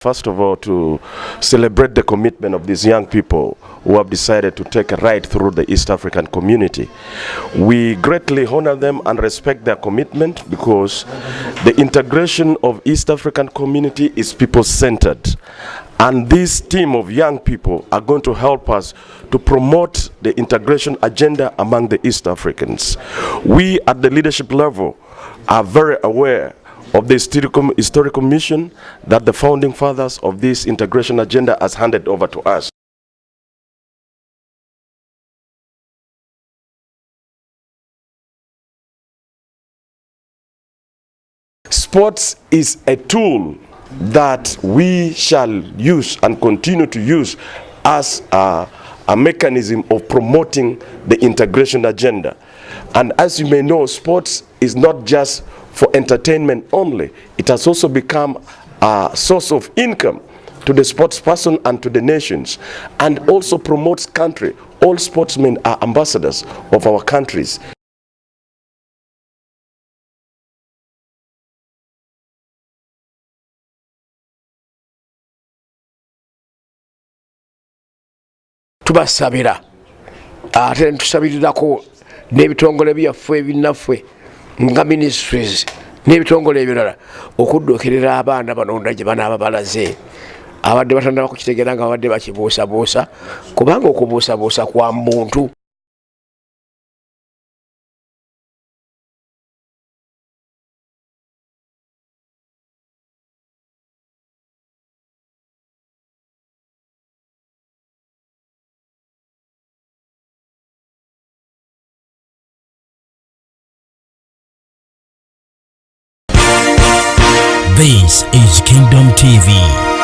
First of all, to celebrate the commitment of these young people who have decided to take a ride through the East African community. We greatly honor them and respect their commitment because the integration of East African community is people-centered. And this team of young people are going to help us to promote the integration agenda among the East Africans. We at the leadership level are very aware of the historical mission that the founding fathers of this integration agenda has handed over to us. Sports is a tool that we shall use and continue to use as a mechanism of promoting the integration agenda. And as you may know, sports is not just for entertainment only. It has also become a source of income to the sports person and to the nations, and also promotes country. All sportsmen are ambassadors of our countries. Tubasabira ate tusabirirako n'ebitongole byaffe ebinaffe nga ministries n'ebitongole ebirala okudduukirira abaana banonda gye banaaba balaze abadde batandaba kukitegeera nga babadde bakibuusabuusa kubanga okubuusabuusa kwa muntu. This is Kingdom TV.